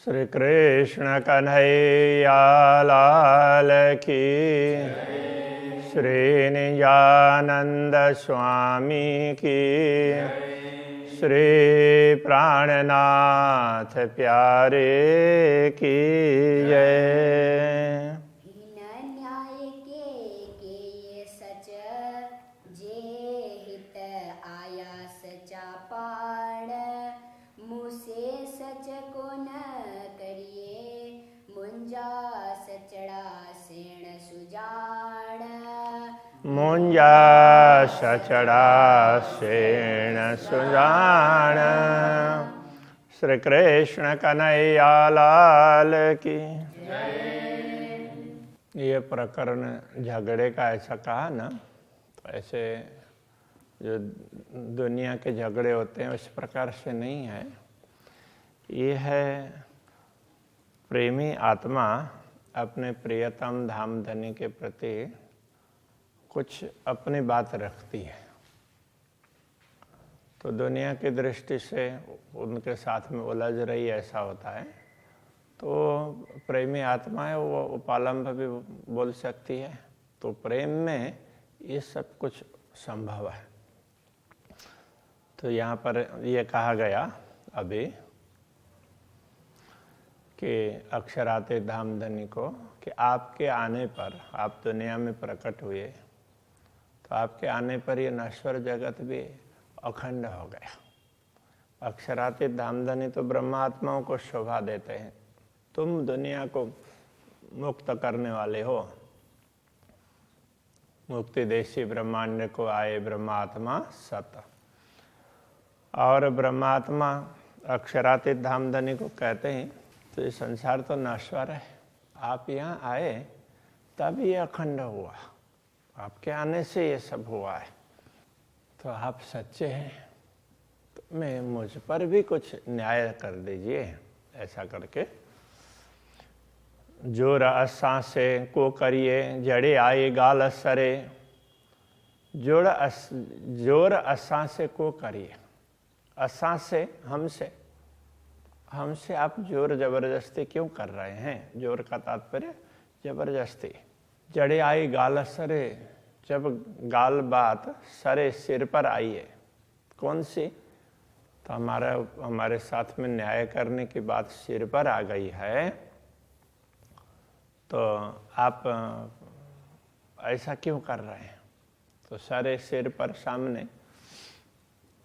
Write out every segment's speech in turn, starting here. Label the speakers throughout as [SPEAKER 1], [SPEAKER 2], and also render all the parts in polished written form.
[SPEAKER 1] श्री कृष्ण कन्हैया लाल की, श्री निजानंद स्वामी की, श्री प्राणनाथ प्यारे की जय।
[SPEAKER 2] न्याय के ये सच, जे हित आया सचा पाण, मुसे सच को न करिए, मुंजा सचड़ा सेण सुजान।
[SPEAKER 1] मुंजा सचड़ा सेण सुजान। श्री कृष्ण कन्हैया लाल की। ये प्रकरण झगड़े का ऐसा कहा ना, तो ऐसे जो दुनिया के झगड़े होते हैं उस प्रकार से नहीं है। ये है प्रेमी आत्मा अपने प्रियतम धामधनी के प्रति कुछ अपनी बात रखती है, तो दुनिया की दृष्टि से उनके साथ में उलझ रही ऐसा होता है, तो प्रेमी आत्मा है वो उपालंब भी बोल सकती है। तो प्रेम में ये सब कुछ संभव है। तो यहाँ पर ये कहा गया अभी कि अक्षराते धामधनी को कि आपके आने पर, आप दुनिया में प्रकट हुए तो आपके आने पर ये नश्वर जगत भी अखंड हो गया। अक्षराते धामधनी तो ब्रह्मात्माओं को शोभा देते हैं, तुम दुनिया को मुक्त करने वाले हो। मुक्ति देशी ब्रह्मांड को आए ब्रह्मात्मा सत। और ब्रह्मात्मा अक्षरातीत धामधनी को कहते हैं तो ये संसार तो नश्वर है, आप यहाँ आए तब ये अखंड हुआ, आपके आने से ये सब हुआ है। तो आप सच्चे हैं तो मैं मुझ पर भी कुछ न्याय कर दीजिए। ऐसा करके जोर असा से को करिए, जड़े आए गाल सरे। जोर असा से को करिए, असा से हमसे, हमसे आप जोर जबरदस्ती क्यों कर रहे हैं? जोर का तात्पर्य जबरदस्ती। जड़े आई गाल सरे, जब गाल बात सरे सिर पर आई है, कौन सी? तो हमारे साथ में न्याय करने की बात सिर पर आ गई है, तो आप ऐसा क्यों कर रहे हैं? तो सरे सिर पर सामने,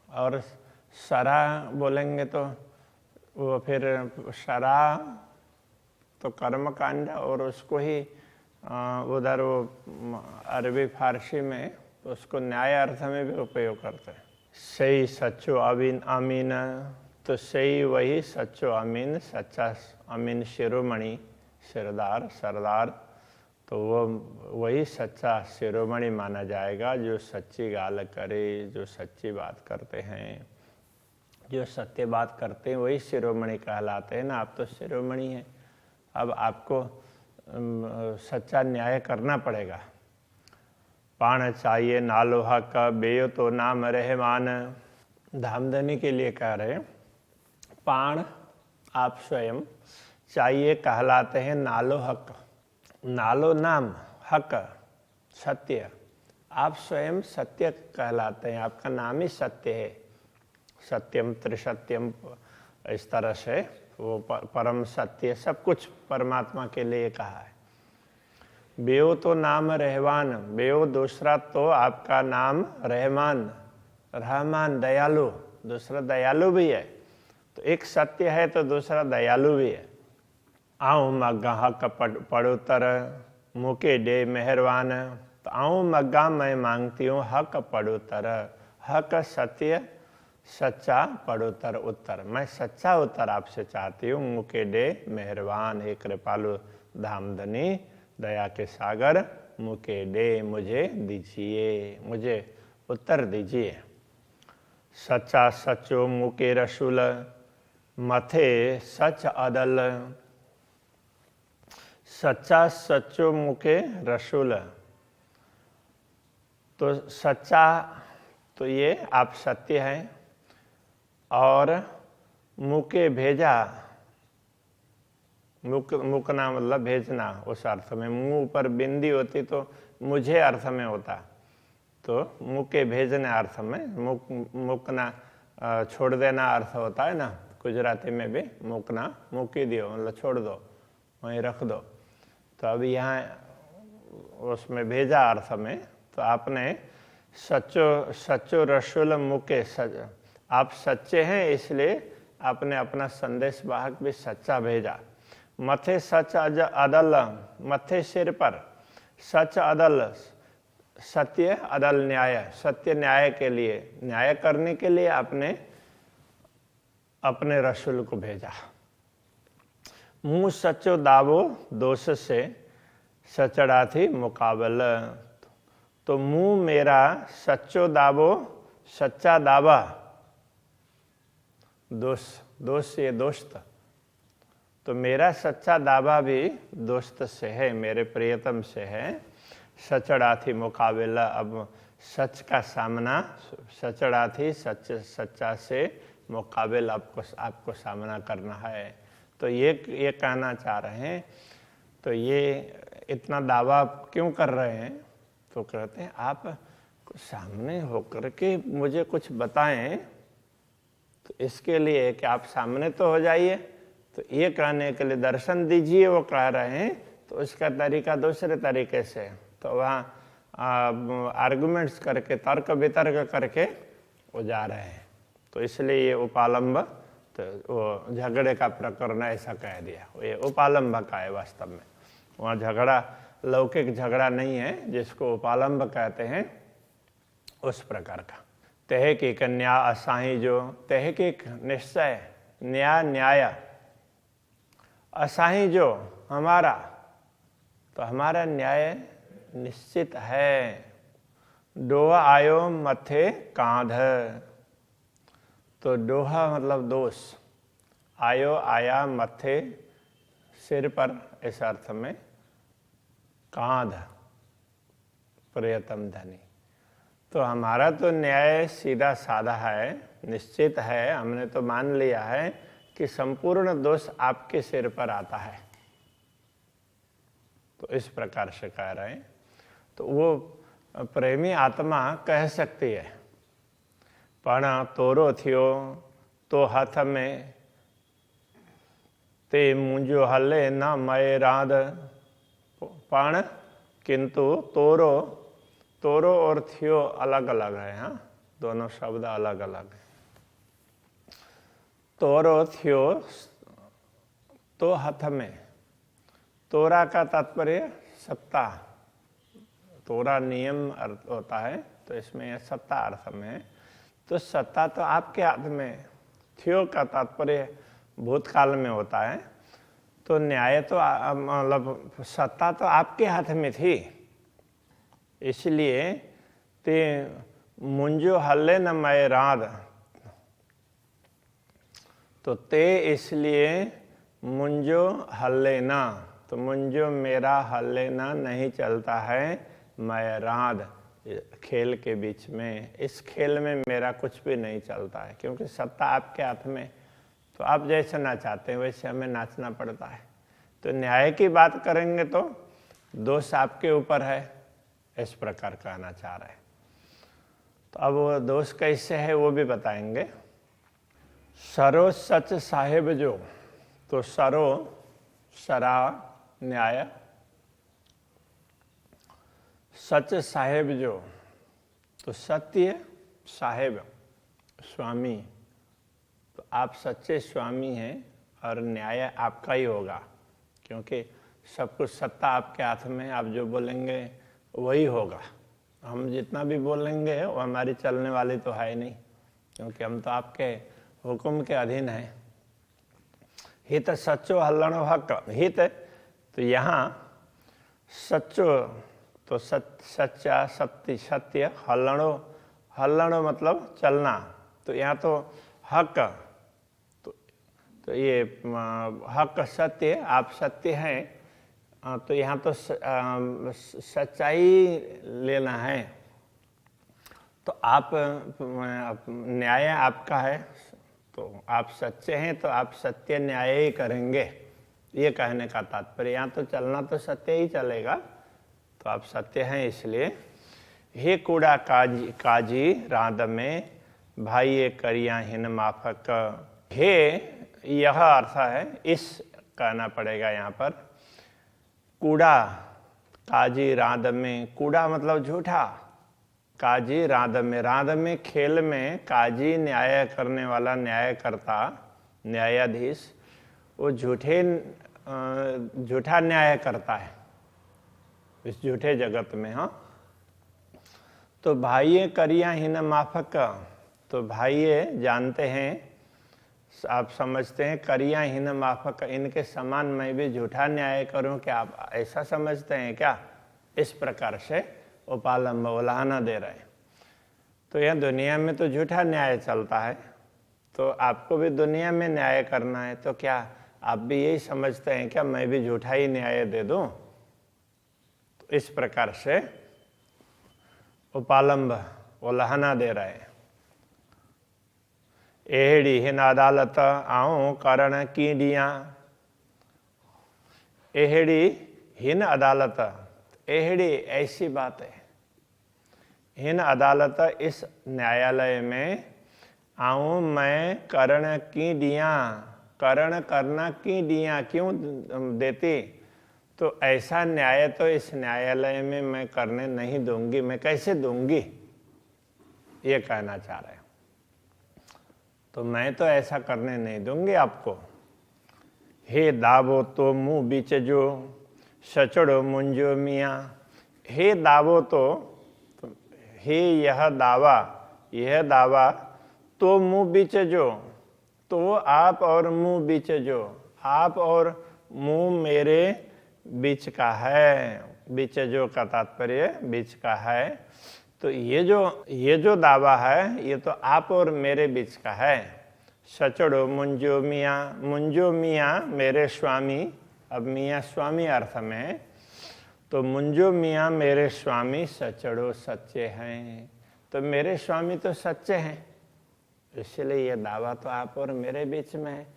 [SPEAKER 1] और सरा बोलेंगे तो वो फिर सरा तो कर्म कांड, और उसको ही उधर वो अरबी फारसी में उसको न्याय अर्थ में भी उपयोग करते हैं। सही सच्चो अमीन, तो सही वही सच्चो अमीन, सच्चा अमीन शिरोमणि सिरदार सरदार, तो वो वही सच्चा शिरोमणि माना जाएगा जो सच्ची गाल करे, जो सच्ची बात करते हैं, जो सत्य बात करते हैं वही शिरोमणि कहलाते हैं ना। आप तो शिरोमणि हैं, अब आपको सच्चा न्याय करना पड़ेगा। पाण चाहिए नालो हक, बेयो तो नाम रहमान। धामधनी के लिए कह रहे हैं, पाण आप स्वयं, चाहिए कहलाते हैं नालो हक, नालो नाम, हक सत्य, आप स्वयं सत्य कहलाते हैं, आपका नाम ही सत्य है। सत्यम त्रिसत्यम, इस तरह से वो परम सत्य सब कुछ परमात्मा के लिए कहा है। बेओ तो नाम रहमान, बेओ दूसरा तो आपका नाम रहमान, रहमान दयालु, दूसरा दयालु भी है। तो एक सत्य है तो दूसरा दयालु भी है। आऊँ मग्गा हक पड़ोतर, मुके डे मेहरबान। तो आऊँ मग्गा मैं मांगती हूँ हक पड़ोतर, हक सत्य सच्चा, पड़ोतर उत्तर, मैं सच्चा उत्तर आपसे चाहती हूँ। मुके डे मेहरबान, हे कृपालु धामधनी दया के सागर, मुके डे मुझे दीजिए, मुझे उत्तर दीजिए। सच्चा सचो मुके रसूल, मथे सच अदल। सच्चा सचो मुके रसूल, तो सच्चा तो ये आप सत्य हैं, और मुके भेजा मुकना मतलब भेजना, उस अर्थ में। मुंह पर बिंदी होती तो मुझे अर्थ में होता, तो मुके भेजने अर्थ में। मुकना छोड़ देना अर्थ होता है ना, गुजराती में भी मुकना मुकी दियो मतलब छोड़ दो, वहीं रख दो। तो अब यहाँ उसमें भेजा अर्थ में, तो आपने सच्चो रसूल मुके, आप सच्चे हैं इसलिए आपने अपना संदेश वाहक भी सच्चा भेजा। मथे सच अदल, मथे सिर पर सच अदल, सत्य अदल न्याय, सत्य न्याय के लिए, न्याय करने के लिए आपने अपने रसूल को भेजा। मुंह सच्चो दावो दोष से सचड़ा थी मुकाबल, तो मुंह मेरा सच्चो दावो, सच्चा दावा, दोष ये दोस्त, तो मेरा सच्चा दावा भी दोस्त से है, मेरे प्रियतम से है। सचड़ा थी मुकाबला, अब सच का सामना, सचड़ा थी सच्चा से मुकाबला आपको सामना करना है। तो ये कहना चाह रहे हैं। तो ये इतना दावा क्यों कर रहे हैं? तो कहते हैं आप सामने होकर के मुझे कुछ बताएं, तो इसके लिए कि आप सामने तो हो जाइए, तो ये कहने के लिए दर्शन दीजिए वो कह रहे हैं। तो उसका तरीका दूसरे तरीके से, तो वहाँ आर्गुमेंट्स करके, तर्क वितर्क करके वो जा रहे हैं। तो इसलिए ये उपालंब, तो वो झगड़े का प्रकरण ऐसा कह दिया, ये उपालंब का है वास्तव में। वहाँ झगड़ा लौकिक झगड़ा नहीं है, जिसको उपालंब कहते हैं, उस प्रकार का। तहकीक कन्या असाही, जो तहकीक निश्चय, न्याय असाही जो हमारा, तो हमारा न्याय निश्चित है। डोहा आयो मथे कांध, तो डोहा मतलब दोष, आयो आया, मथे सिर पर, इस अर्थ में, कांध प्रियतम धनी। तो हमारा तो न्याय सीधा साधा है, निश्चित है, हमने तो मान लिया है कि संपूर्ण दोष आपके सिर पर आता है। तो इस प्रकार से कह रहे हैं। तो वो प्रेमी आत्मा कह सकती है, पण तोरो थियो तो हाथ में, ते मुंजो हले न मय राध, पण किंतु तोरो और थियो अलग अलग है। हाँ, दोनों शब्द अलग अलग है। तोरो थियो तो हाथ में, तोरा का तात्पर्य सत्ता, तोरा नियम अर्थ होता है, तो इसमें सत्ता अर्थ में है। तो सत्ता तो आपके हाथ में, थियो का तात्पर्य भूतकाल में होता है। तो न्याय तो मतलब सत्ता तो आपके हाथ में थी, इसलिए ते मुंजो हल्ले न मैं राध, तो ते इसलिए मुंजो हल्ले ना, तो मुंजो मेरा हल्ले ना नहीं चलता है, मैं राध खेल के बीच में, इस खेल में मेरा कुछ भी नहीं चलता है, क्योंकि सत्ता आपके हाथ में। तो आप जैसे नाचाते हैं वैसे हमें नाचना पड़ता है। तो न्याय की बात करेंगे तो दोष आपके ऊपर है, इस प्रकार कहना चाह रहे हैं। तो अब वो दोष कैसे है वो भी बताएंगे। सरो सच साहेब जो, तो सरो सरा न्याय, सच साहेब जो, तो सत्य साहेब स्वामी, तो आप सच्चे स्वामी हैं और न्याय आपका ही होगा, क्योंकि सब कुछ सत्ता आपके हाथ में, आप जो बोलेंगे वही होगा। हम जितना भी बोलेंगे वो हमारी चलने वाली तो है ही नहीं, क्योंकि हम तो आपके हुक्म के अधीन हैं। हित सच्चो हल्लणो हक, हित तो यहाँ सच्चो तो सच्चा, सत्य, हल्लणो मतलब चलना, तो यहाँ तो हक, तो ये हक सत्य, आप सत्य हैं, तो यहाँ तो सच्चाई लेना है। तो आप न्याय आपका है, तो आप सच्चे हैं तो आप सत्य न्याय ही करेंगे, ये कहने का तात्पर्य। यहाँ तो चलना तो सत्य ही चलेगा, तो आप सत्य हैं इसलिए। हे कूड़ा काजी रांद में, भाई ये करिया हिन माफक। हे यह अर्थ है, इस कहना पड़ेगा यहाँ पर। कूड़ा काजी रांद में, कूड़ा मतलब झूठा, काजी रांद में, रांद में खेल में काजी न्याय करने वाला, न्यायकर्ता, न्यायाधीश, वो झूठा न्याय करता है इस झूठे जगत में। हाँ, तो भाइये करिया हिन माफक, तो भाइये जानते हैं, आप समझते हैं, करिया हिन माफक, इनके समान मैं भी झूठा न्याय करूं क्या, आप ऐसा समझते हैं क्या? इस प्रकार से उपालंब उलाहना दे रहे हैं। तो यह दुनिया में तो झूठा न्याय चलता है, तो आपको भी दुनिया में न्याय करना है, तो क्या आप भी यही समझते हैं क्या मैं भी झूठा ही न्याय दे दूं? तो इस प्रकार से उपालंब उलाहना दे रहे हैं। एहड़ी हिन अदालत आऊं करण कीडिया, एहड़ी हिन अदालत, एहड़ी ऐसी बात है, हिन अदालत इस न्यायालय में आऊं मैं करण की दिया, करण करना की दिया क्यों देती, तो ऐसा न्याय तो इस न्यायालय में मैं करने नहीं दूंगी, मैं कैसे दूंगी, ये कहना चाह रहे हैं। तो मैं तो ऐसा करने नहीं दूंगी आपको। हे दावो तो मुंह बीच जो, सचड़ो मुंजो मियाँ, हे दावो तो, हे यह दावा, तो मुंह बीच जो, तो आप और मुंह बीच जो, आप और मुंह मेरे बीच का है, बीच जो का तात्पर्य बीच का है। तो ये जो दावा है ये तो आप और मेरे बीच का है। सचड़ो मुंजो मियाँ मेरे स्वामी, अब मियाँ स्वामी अर्थ में, तो मुंजो मियाँ मेरे स्वामी सचड़ो सच्चे हैं, तो मेरे स्वामी तो सच्चे हैं, इसलिए ये दावा तो आप और मेरे बीच में है।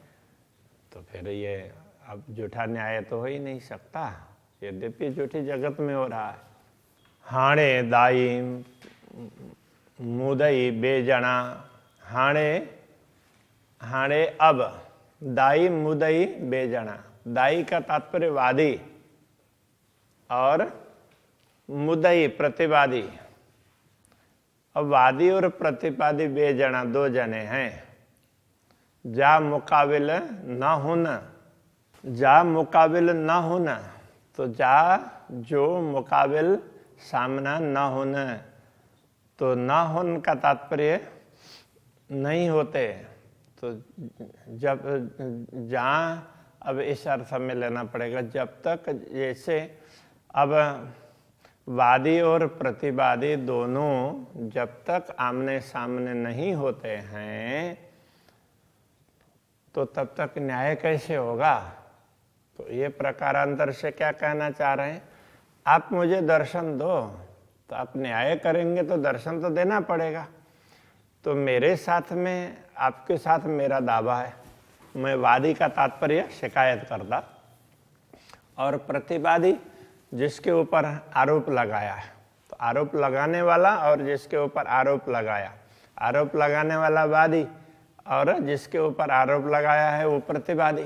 [SPEAKER 1] तो फिर ये अब झूठा न्याय तो हो ही नहीं सकता, यद्यपि झूठी जगत में हो रहा है। हाणे दाई मुदई बेजना, हाणे अब, दाई मुदई बेजना, दाई का तात्पर्य वादी और मुदई प्रतिवादी। अब वादी और प्रतिवादी बेजना, दो जने हैं। जा मुकाबिल न होना, जा मुकाबिल न होना, तो जा जो मुकाबिल सामना न होना, तो न होने का तात्पर्य नहीं होते, तो जब जहाँ अब इस अर्थ में लेना पड़ेगा, जब तक जैसे अब वादी और प्रतिवादी दोनों जब तक आमने सामने नहीं होते हैं तो तब तक न्याय कैसे होगा। तो ये प्रकारांतर से क्या कहना चाह रहे हैं, आप मुझे दर्शन दो, तो आप न्याय करेंगे तो दर्शन तो देना पड़ेगा। तो मेरे साथ में, आपके साथ मेरा दावा है, मैं वादी का तात्पर्य शिकायत करता, और प्रतिवादी जिसके ऊपर आरोप लगाया है, तो आरोप लगाने वाला और जिसके ऊपर आरोप लगाया, आरोप लगाने वाला वादी और जिसके ऊपर आरोप लगाया है वो प्रतिवादी।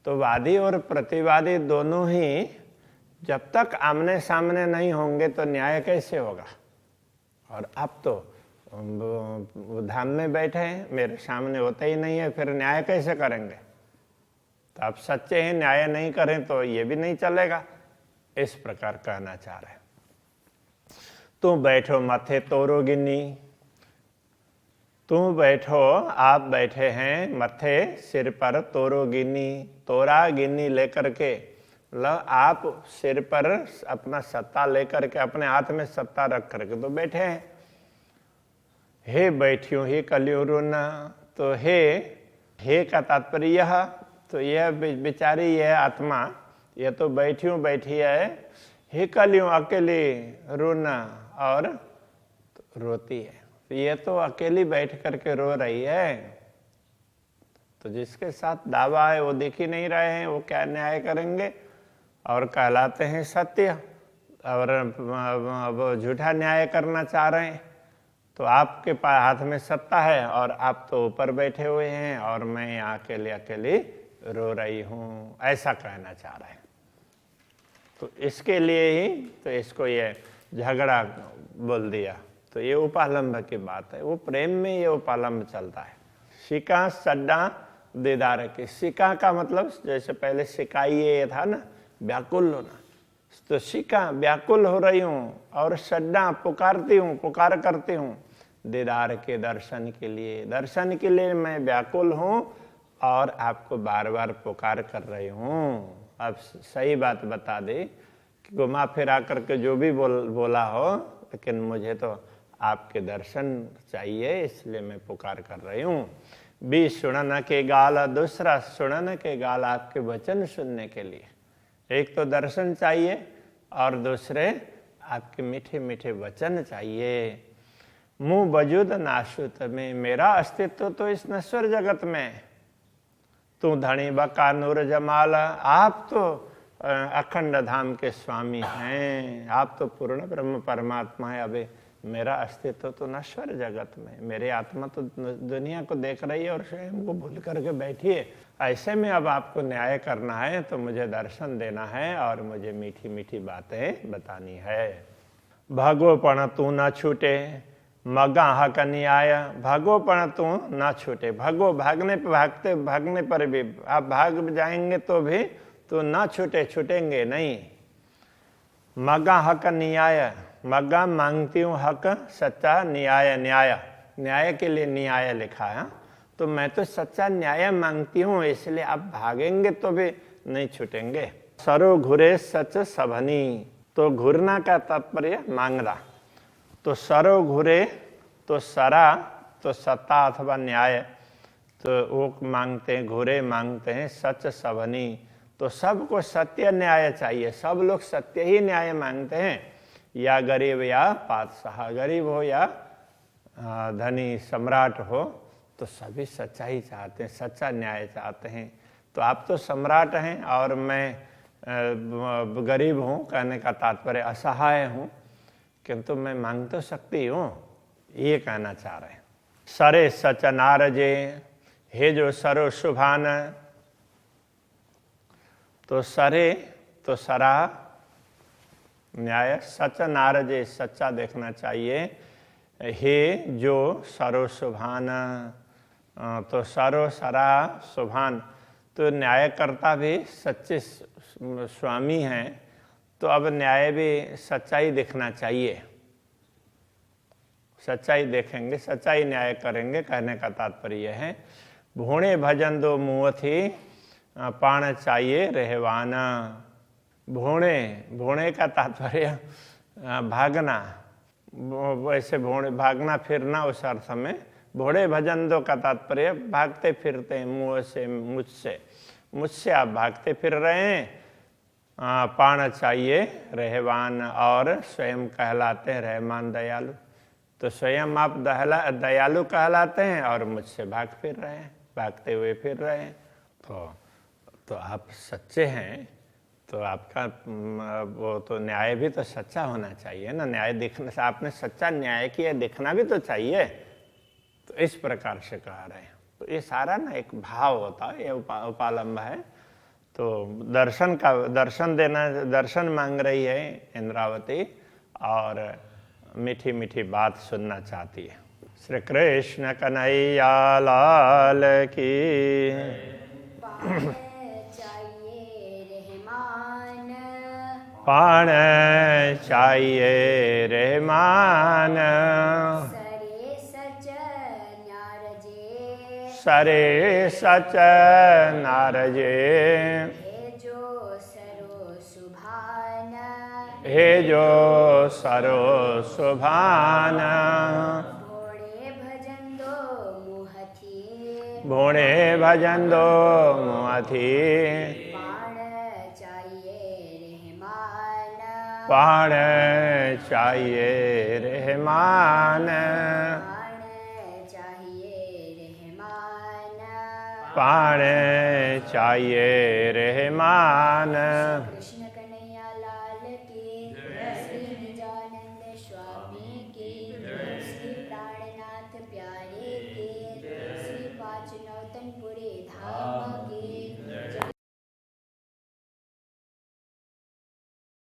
[SPEAKER 1] तो वादी और प्रतिवादी दोनों ही जब तक आमने सामने नहीं होंगे तो न्याय कैसे होगा। और आप तो धाम में बैठे हैं, मेरे सामने होते ही नहीं है, फिर न्याय कैसे करेंगे। तो आप सच्चे हैं, न्याय नहीं करें तो ये भी नहीं चलेगा, इस प्रकार कहना चाह रहे हैं। तू बैठो माथे तोरो गिन्नी, तू बैठो, आप बैठे हैं मथे सिर पर तोरो गिन्नी, तोरा गिन्नी लेकर के, मतलब आप सिर पर अपना सत्ता लेकर के, अपने हाथ में सत्ता रख करके तो बैठे हैं। हे बैठियो हे कलियो रोना, तो हे का तात्पर्य यह, तो यह बेचारी यह आत्मा ये तो बैठी है, हे कलियों अकेली रोना, और रोती है, ये तो अकेली बैठ करके रो रही है। तो जिसके साथ दावा है वो दिख ही नहीं रहे हैं, वो क्या न्याय करेंगे? और कहलाते हैं सत्य, और वो झूठा न्याय करना चाह रहे हैं। तो आपके हाथ में सत्ता है और आप तो ऊपर बैठे हुए हैं और मैं यहाँ अकेले अकेले रो रही हूँ, ऐसा कहना चाह रहे हैं। तो इसके लिए ही तो इसको ये झगड़ा बोल दिया। तो ये उपालंब की बात है, वो प्रेम में ये उपालंब चलता है। शिका सड्डा दीदार की, शिका का मतलब जैसे पहले शिकाइए था ना, व्याकुल होना। तो शिका व्याकुल हो रही हूँ, और सड्डा पुकारती हूँ, पुकार करती हूँ दीदार के, दर्शन के लिए। दर्शन के लिए मैं व्याकुल हूँ और आपको बार बार पुकार कर रही हूँ। अब सही बात बता दे कि घुमा फिरा करके जो भी बोला हो, लेकिन मुझे तो आपके दर्शन चाहिए, इसलिए मैं पुकार कर रही हूँ। भी सुनन के गाल, दूसरा सुनन के गाल, आपके वचन सुनने के लिए। एक तो दर्शन चाहिए और दूसरे आपके मीठे मीठे वचन चाहिए। मुँह वजूद नाशुत में, मेरा अस्तित्व तो इस नश्वर जगत में। तू धनी बका नूर जमाल, आप तो अखंड धाम के स्वामी हैं, आप तो पूर्ण ब्रह्म परमात्मा है। अबे मेरा अस्तित्व तो नश्वर जगत में, मेरी आत्मा तो दुनिया को देख रही है और स्वयं को भूल करके बैठी है। ऐसे में अब आपको न्याय करना है तो मुझे दर्शन देना है और मुझे मीठी मीठी बातें बतानी है। भागोपण तू न छूटे, मगा हक न्याय, भागोपण तू न छूटे। भागो, भागने पर भी आप भाग जाएंगे तो भी तो न छूटे, छूटेंगे नहीं। मगा हक न्याय, मगा मांगती हूँ हक, सच्चा न्याय, न्याय के लिए न्याय लिखा है। तो मैं तो सच्चा न्याय मांगती हूँ, इसलिए आप भागेंगे तो भी नहीं छूटेंगे। सरो घुरे सच सभनी, तो घुरना का तात्पर्य मांगना। तो सरो घुरे तो सरा तो सत्ता अथवा न्याय, तो वो मांगते हैं, घुरे मांगते हैं सच सभनी, तो सबको सत्य न्याय चाहिए। सब लोग सत्य ही न्याय मांगते हैं, या गरीब या बादशाह, गरीब हो या धनी सम्राट हो, तो सभी सच्चाई चाहते हैं, सच्चा न्याय चाहते हैं। तो आप तो सम्राट हैं और मैं गरीब हूँ, कहने का तात्पर्य असहाय हूँ, किंतु मैं मांग तो सकती हूँ, ये कहना चाह रहे हैं। सरे सच नारजे, हे जो सरो शुभान, तो सरे तो सरा न्याय, सच नारजे सच्चा देखना चाहिए। हे जो सरो शुभान, तो सरो सरा शुभान, तो न्यायकर्ता भी सच्चे स्वामी हैं, तो अब न्याय भी सच्चाई देखना चाहिए। सच्चाई देखेंगे, सच्चाई न्याय करेंगे, कहने का तात्पर्य है। भूणे भजन दो मुँह थी, पाण चाहिए रहवाना। भूणे का तात्पर्य भागना, वैसे भूणे भागना फिरना, उस अर्थ में। भोड़े भजन दो का तात्पर्य भागते फिरते मुँह से, मुझसे आप भागते फिर रहे हैं। पाण चाहिए रहवान, और स्वयं कहलाते हैं रहमान दयालु। तो स्वयं आप दयालु कहलाते हैं और मुझसे भाग फिर रहे हैं, भागते हुए फिर रहे हैं। तो आप सच्चे हैं, तो आपका वो तो न्याय भी तो सच्चा होना चाहिए ना। न्याय दिखने से, आपने सच्चा न्याय किया, दिखना भी तो चाहिए। तो इस प्रकार से कह रहे हैं। तो ये सारा ना एक भाव होता है, ये उपालंब है। तो दर्शन मांग रही है इंद्रावती, और मीठी मीठी बात सुनना चाहती है। श्री कृष्ण कन्हैया लाल की। पाण चाहिए रहमान, सरे सच नारजे, हे जो सरो सुभान। भोणे भजन दो मुहथी, पाण चाहिए रहमान, पाने चाहिए रहमान।
[SPEAKER 2] कृष्ण कन्हैया लाल की, श्री निजानंद स्वामी की, श्री प्राणनाथ प्यारे के, श्री पांच नौतनपुरी धाम